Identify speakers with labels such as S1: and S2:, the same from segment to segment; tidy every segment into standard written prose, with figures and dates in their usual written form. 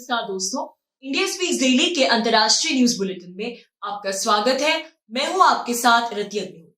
S1: नमस्कार दोस्तों, India speaks daily के अंतर्राष्ट्रीय न्यूज बुलेटिन में आपका स्वागत है। मैं हूं आपके साथ रति अग्निहोत्री।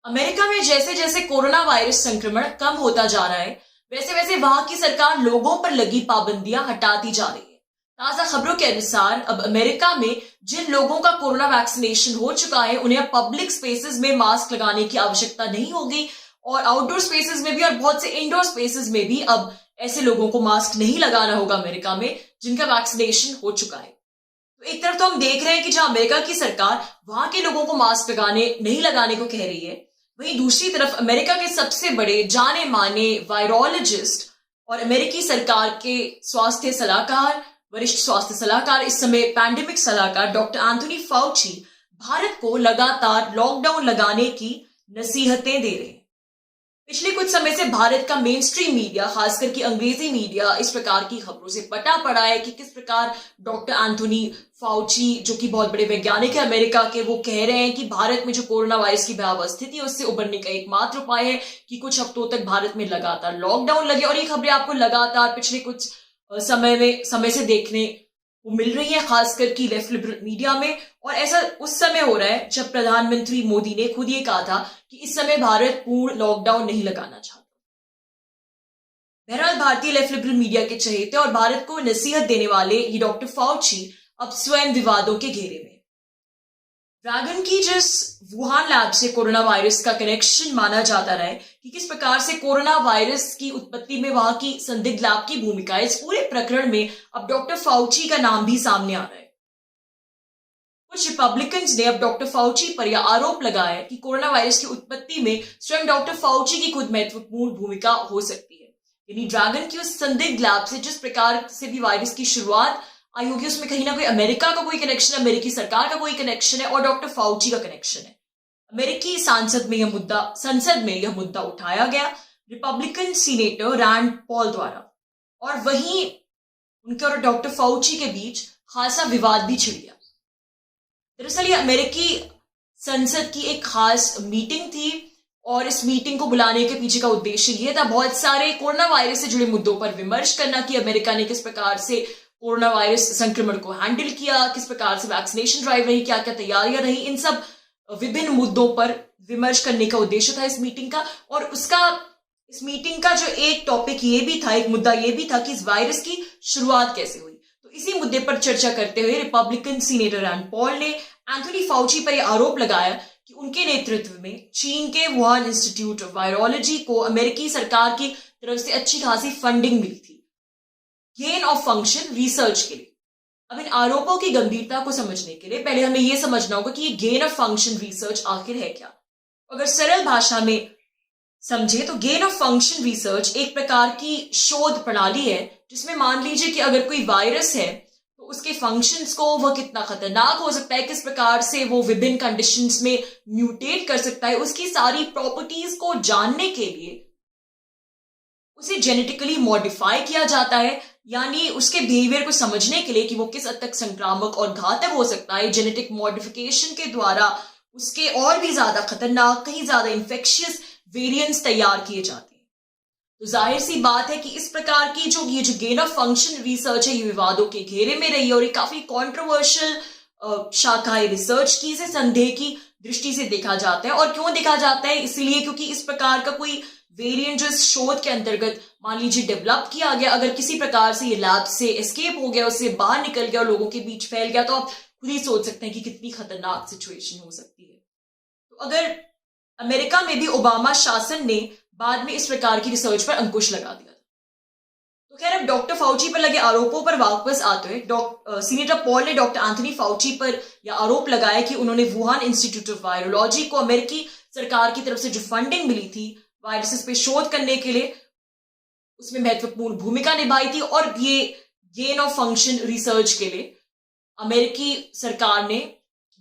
S1: अमेरिका में जैसे जैसे कोरोना वायरस संक्रमण कम होता जा रहा है, वैसे वैसे वहां की सरकार लोगों पर लगी पाबंदियां हटाती जा रही है। ताजा खबरों के अनुसार अब अमेरिका में जिन लोगों का कोरोना वैक्सीनेशन हो चुका है, उन्हें पब्लिक स्पेसेस में मास्क लगाने की आवश्यकता नहीं होगी और आउटडोर स्पेसेस में भी और बहुत से इंडोर स्पेसेस में भी अब ऐसे लोगों को मास्क नहीं लगाना होगा अमेरिका में जिनका वैक्सीनेशन हो चुका है। तो एक तरफ तो हम देख रहे हैं कि जहां अमेरिका की सरकार वहां के लोगों को मास्क नहीं लगाने को कह रही है, वहीं दूसरी तरफ अमेरिका के सबसे बड़े जाने माने वायरोलॉजिस्ट और अमेरिकी सरकार के स्वास्थ्य सलाहकार, वरिष्ठ स्वास्थ्य सलाहकार, इस समय पैंडेमिक सलाहकार डॉक्टर एंथनी फाउची भारत को लगातार लॉकडाउन लगाने की नसीहतें दे रहे हैं। पिछले कुछ समय से भारत का मेन स्ट्रीम मीडिया, खासकर कि अंग्रेजी मीडिया, इस प्रकार की खबरों से पटा पड़ा है कि किस प्रकार डॉक्टर एंथनी फाउची, जो कि बहुत बड़े वैज्ञानिक है अमेरिका के, वो कह रहे हैं कि भारत में जो कोरोना वायरस की भयावह स्थिति है उससे उबरने का एकमात्र उपाय है कि कुछ हफ्तों तक भारत में लगातार लॉकडाउन लगे। और ये खबरें आपको लगातार पिछले कुछ समय से देखने को मिल रही है, खासकर की लेफ्ट लिबरल मीडिया में। और ऐसा उस समय हो रहा है जब प्रधानमंत्री मोदी ने खुद ये कहा था कि इस समय भारत पूर्ण लॉकडाउन नहीं लगाना चाहता। बहरहाल भारतीय लेफ्ट लिबरल मीडिया के चहेते और भारत को नसीहत देने वाले ये डॉक्टर फाउची अब स्वयं विवादों के घेरे में। ड्रैगन की जिस वुहान लैब से कोरोना वायरस का कनेक्शन माना जाता रहा है कि किस प्रकार से कोरोना वायरस की उत्पत्ति में वहां की संदिग्ध लैब की भूमिका है, इस पूरे प्रकरण में अब डॉक्टर फाउची का नाम भी सामने आ रहा है। कुछ रिपब्लिकन्स ने अब डॉक्टर फाउची पर यह आरोप लगाया कि कोरोना वायरस की उत्पत्ति में स्वयं डॉक्टर फाउची की खुद महत्वपूर्ण भूमिका हो सकती है। यानी ड्रैगन की उस संदिग्ध लैब से जिस प्रकार से भी वायरस की शुरुआत आई होगी, उसमें कहीं ना कहीं अमेरिका का कोई कनेक्शन है, अमेरिकी सरकार का कोई कनेक्शन है और डॉक्टर फाउची का कनेक्शन है। अमेरिकी संसद में यह मुद्दा उठाया गया रिपब्लिकन सीनेटर रैंड पॉल द्वारा, और वहीं उनके और डॉक्टर फाउची के बीच खासा विवाद भी छिड़ गया। दरअसल ये अमेरिकी संसद की एक खास मीटिंग थी और इस मीटिंग को बुलाने के पीछे का उद्देश्य ये था बहुत सारे कोरोना वायरस से जुड़े मुद्दों पर विमर्श करना कि अमेरिका ने किस प्रकार से कोरोना वायरस संक्रमण को हैंडल किया, किस प्रकार से वैक्सीनेशन ड्राइव रही, क्या क्या तैयारियां रही, इन सब विभिन्न मुद्दों पर विमर्श करने का उद्देश्य था इस मीटिंग का। और इस मीटिंग का जो एक टॉपिक ये भी था, एक मुद्दा ये भी था कि इस वायरस की शुरुआत कैसे हुई। तो इसी मुद्दे पर चर्चा करते हुए रिपब्लिकन सीनेटर रैंड पॉल ने एंथनी फाउची पर यह आरोप लगाया कि उनके नेतृत्व में चीन के वुहान इंस्टीट्यूट ऑफ वायरोलॉजी को अमेरिकी सरकार की तरफ से अच्छी खासी फंडिंग मिली थी गेन ऑफ फंक्शन रिसर्च के लिए। अब इन आरोपों की गंभीरता को समझने के लिए पहले हमें यह समझना होगा कि ये गेन ऑफ फंक्शन रिसर्च आखिर है क्या। अगर सरल भाषा में समझे तो गेन ऑफ फंक्शन रिसर्च एक प्रकार की शोध प्रणाली है जिसमें मान लीजिए कि अगर कोई वायरस है तो उसके फंक्शंस को, वह कितना खतरनाक हो सकता है, किस प्रकार से वो विभिन्न कंडीशंस में म्यूटेट कर सकता है, उसकी सारी प्रॉपर्टीज को जानने के लिए उसे जेनेटिकली मॉडिफाई किया जाता है। यानी उसके बिहेवियर को समझने के लिए कि वो किस हद तक संक्रामक और घातक हो सकता है, जेनेटिक मॉडिफिकेशन के द्वारा उसके और भी ज्यादा खतरनाक, कहीं ज्यादा इंफेक्शियस वेरिएंट्स तैयार किए जाते हैं। तो जाहिर सी बात है कि इस प्रकार की जो गेन ऑफ फंक्शन रिसर्च है, ये विवादों के घेरे में रही है और ये काफी कॉन्ट्रोवर्शियल शाखा है रिसर्च की। इसे संदेह की दृष्टि से देखा जाता है। और क्यों देखा जाता है? इसलिए क्योंकि इस प्रकार का कोई वेरिएंट जो इस शोध के अंतर्गत मान लीजिए डेवलप किया गया, अगर किसी प्रकार से ये लैब से एस्केप हो गया, उससे बाहर निकल गया और लोगों के बीच फैल गया, तो आप खुद ही सोच सकते हैं कि कितनी खतरनाक सिचुएशन हो सकती है। तो अगर अमेरिका में भी ओबामा शासन ने बाद में इस प्रकार की रिसर्च पर अंकुश लगा दिया। तो खैर, अब डॉक्टर फाउची पर लगे आरोपों पर वापस आते हुए सीनेटर पॉल ने डॉक्टर एंथनी फाउची पर यह आरोप लगाया कि उन्होंने वुहान इंस्टीट्यूट ऑफ वायरोलॉजी को अमेरिकी सरकार की तरफ से जो फंडिंग मिली थी वायरसेस पे शोध करने के लिए, उसमें महत्वपूर्ण भूमिका निभाई थी। और ये गेन ऑफ फंक्शन रिसर्च के लिए अमेरिकी सरकार ने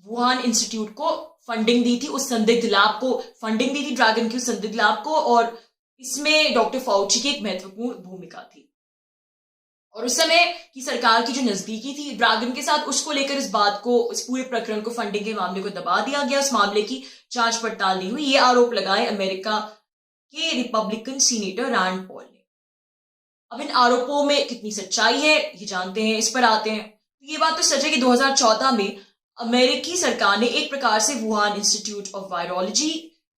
S1: वुहान इंस्टीट्यूट को फंडिंग दी थी, उस संदिग्ध लैब को फंडिंग दी थी, ड्रैगन की उस संदिग्ध लैब को, और इसमें डॉक्टर फाउची की एक महत्वपूर्ण भूमिका थी। और उस समय की सरकार की जो नजदीकी थी ड्रैगन के साथ, उसको लेकर इस बात को, इस पूरे प्रकरण को, फंडिंग के मामले को दबा दिया गया। उस मामले की जांच पड़ताल नहीं हुई। ये आरोप लगाए अमेरिका के रिपब्लिकन सीनेटर रैंड पॉल ने। अब इन आरोपों में कितनी सच्चाई है ये जानते हैं, इस पर आते हैं। तो ये बात तो सच है कि 2014 में अमेरिकी सरकार ने एक प्रकार से वुहान इंस्टीट्यूट ऑफ वायरोलॉजी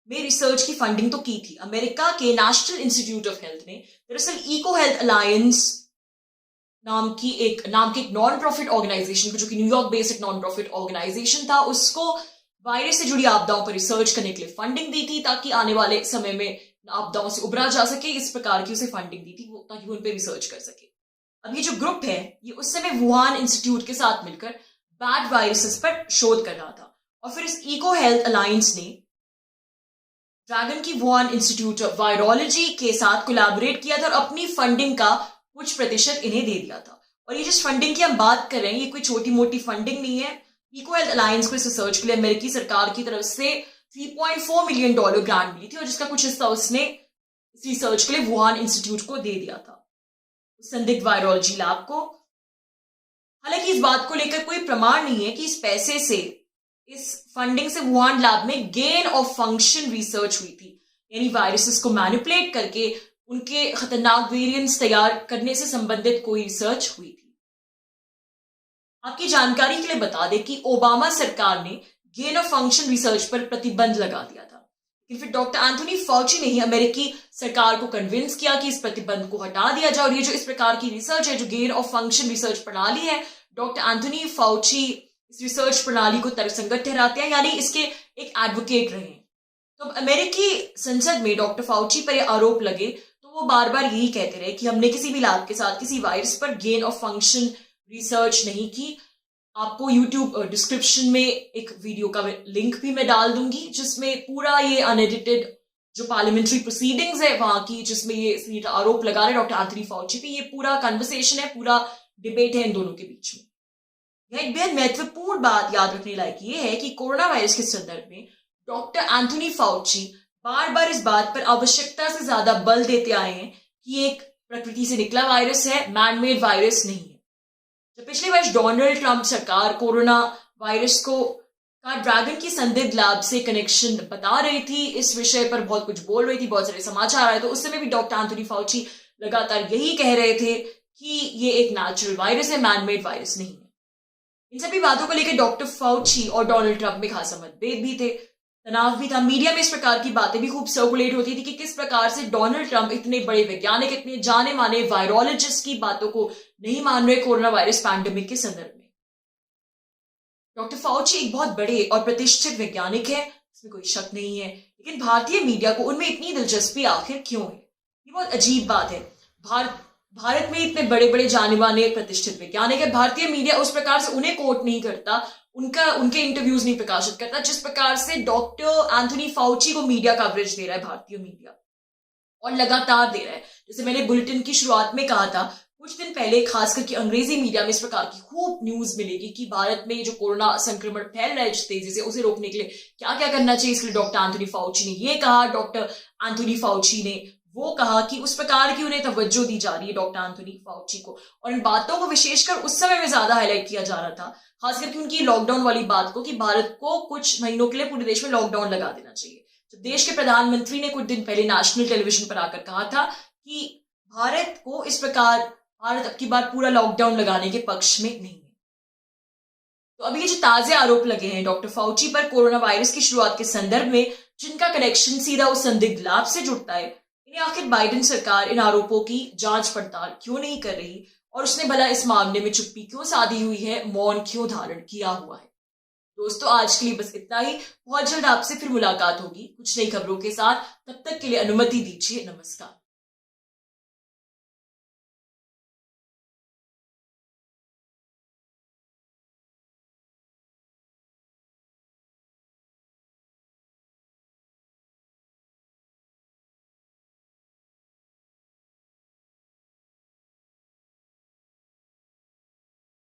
S1: में रिसर्च की फंडिंग तो की थी। अमेरिका के नेशनल इंस्टीट्यूट ऑफ हेल्थ ने दरअसल इको हेल्थ अलायंस नाम की एक नॉन प्रॉफिट ऑर्गेनाइजेशन, जो कि New York based non profit organisation था, उसको वायरस से जुड़ी आपदाओं पर रिसर्च करने के लिए फंडिंग दी थी ताकि आने वाले समय में आपदाओं से उबरा जा सके। इस प्रकार की उसे फंडिंग दी थी ताकि वो उन पर रिसर्च कर सके। अब ये जो ग्रुप है ये उस समय वुहान इंस्टीट्यूट के साथ मिलकर बैड वायरसेस पर शोध कर रहा था, और फिर इस इको हेल्थ अलायंस ने ड्रैगन की वुहान इंस्टीट्यूट ऑफ वायरोलॉजी के साथ कोलैबोरेट किया था और अपनी फंडिंग का कुछ प्रतिशत इन्हें दे दिया था। और ये जिस फंडिंग की हम बात कर रहे हैं ये कोई छोटी मोटी फंडिंग नहीं है। इको हेल्थ अलायंस को इस रिसर्च के लिए अमेरिकी सरकार की तरफ से $3.4 मिलियन ग्रांट मिली थी, और जिसका कुछ हिस्सा उसने इस रिसर्च के लिए वुहान इंस्टीट्यूट को दे दिया था, संदिग्ध वायरोलॉजी लैब को। हालांकि इस बात को लेकर कोई प्रमाण नहीं है कि इस पैसे से, इस फंडिंग से वुहान लैब में गेन ऑफ फंक्शन रिसर्च हुई थी, यानी वायरसेस को मैनिपुलेट करके उनके खतरनाक वेरिएंट्स तैयार करने से संबंधित कोई रिसर्च हुई थी। आपकी जानकारी के लिए बता दें कि ओबामा सरकार ने गेन ऑफ फंक्शन रिसर्च पर प्रतिबंध लगा दिया था, लेकिन फिर डॉक्टर एंथोनी फाउची ने ही अमेरिकी सरकार को कन्विंस किया कि इस प्रतिबंध को हटा दिया जाए। और ये जो इस प्रकार की रिसर्च है, जो गेन ऑफ फंक्शन रिसर्च प्रणाली है, डॉक्टर एंथोनी फाउची इस रिसर्च प्रणाली को तर्कसंगत ठहराते हैं, यानी इसके एक एडवोकेट रहे हैं। तो अमेरिकी संसद में डॉक्टर फाउची पर यह आरोप लगे तो वो बार बार यही कहते रहे कि हमने किसी भी लैब के साथ किसी वायरस पर गेन ऑफ फंक्शन रिसर्च नहीं की। आपको YouTube डिस्क्रिप्शन में एक वीडियो का लिंक भी मैं डाल दूंगी जिसमें पूरा ये अनएडिटेड जो पार्लियामेंट्री प्रोसीडिंग्स है वहां की, जिसमें ये आरोप लगा रहे डॉक्टर एंथोनी फाउची पे, ये पूरा कन्वर्सेशन है, पूरा डिबेट है इन दोनों के बीच में। यह एक बेहद महत्वपूर्ण बात याद रखने लायक ये है कि कोरोना वायरस के संदर्भ में डॉक्टर एंथोनी फाउची बार बार इस बात पर आवश्यकता से ज्यादा बल देते आए हैं कि एक प्रकृति से निकला वायरस है, मैनमेड वायरस नहीं है। जब पिछले वर्ष डोनाल्ड ट्रंप सरकार कोरोना वायरस का ड्रैगन की संदिग्ध लैब से कनेक्शन बता रही थी, इस विषय पर बहुत कुछ बोल रही थी, बहुत सारे समाचार आए, तो उस समय भी डॉक्टर एंथोनी फाउची लगातार यही कह रहे थे कि ये एक नेचुरल वायरस है, मैनमेड वायरस नहीं है। इन सभी बातों को लेकर डॉक्टर फाउची और डोनाल्ड ट्रंप में खासा मतभेद भी थे, तनाव भी था। मीडिया में इस प्रकार की बातें भी खूब सर्कुलेट होती थी कि किस प्रकार से डोनाल्ड ट्रंप, इतने बड़े वैज्ञानिक, इतने जाने माने वायरोलॉजिस्ट की बातों को नहीं मान रहे कोरोना वायरस पैंडेमिक के संदर्भ में। डॉक्टर फाउची एक बहुत बड़े और प्रतिष्ठित वैज्ञानिक है, इसमें कोई शक नहीं है, लेकिन भारतीय मीडिया को उनमें इतनी दिलचस्पी आखिर क्यों है? ये बहुत अजीब बात है। भारत में इतने बड़े बड़े जाने माने प्रतिष्ठित वैज्ञानिक है, भारतीय मीडिया उस प्रकार से उन्हें कोट नहीं करता, उनके इंटरव्यूज नहीं प्रकाशित करता जिस प्रकार से डॉक्टर एंथोनी फाउची को मीडिया कवरेज दे रहा है भारतीय मीडिया, और लगातार दे रहा है। जैसे मैंने बुलेटिन की शुरुआत में कहा था, कुछ दिन पहले खास करके अंग्रेजी मीडिया में इस प्रकार की खूब न्यूज मिलेगी कि भारत में जो कोरोना संक्रमण फैल रहा है तेजी से, उसे रोकने के लिए क्या क्या करना चाहिए। इसलिए डॉक्टर एंथोनी फाउची ने ये कहा, डॉक्टर एंथोनी फाउची ने वो कहा, कि उस प्रकार की उन्हें तवज्जो दी जा रही है डॉक्टर एंथोनी फाउची को, और इन बातों को विशेषकर उस समय में ज्यादा हाईलाइट किया जा रहा था, खास करके उनकी लॉकडाउन वाली बात को, कि भारत को कुछ महीनों के लिए पूरे देश में लॉकडाउन लगा देना चाहिए। जब देश के प्रधानमंत्री ने कुछ दिन पहले नेशनल टेलीविजन पर आकर कहा था कि भारत को इस प्रकार, भारत अब की बार पूरा लॉकडाउन लगाने के पक्ष में नहीं है। तो अभी ये जो ताजे आरोप लगे हैं डॉक्टर फाउची पर कोरोना वायरस की शुरुआत के संदर्भ में, जिनका कनेक्शन सीधा उस संदिग्ध लैब से जुड़ता है, इन्हें आखिर बाइडेन सरकार इन आरोपों की जांच पड़ताल क्यों नहीं कर रही, और उसने भला इस मामले में चुप्पी क्यों साधी हुई है, मौन क्यों धारण किया हुआ है। दोस्तों, आज के लिए बस इतना ही। बहुत जल्द आपसे फिर मुलाकात होगी कुछ नई खबरों के साथ। तब तक के लिए अनुमति दीजिए। नमस्कार।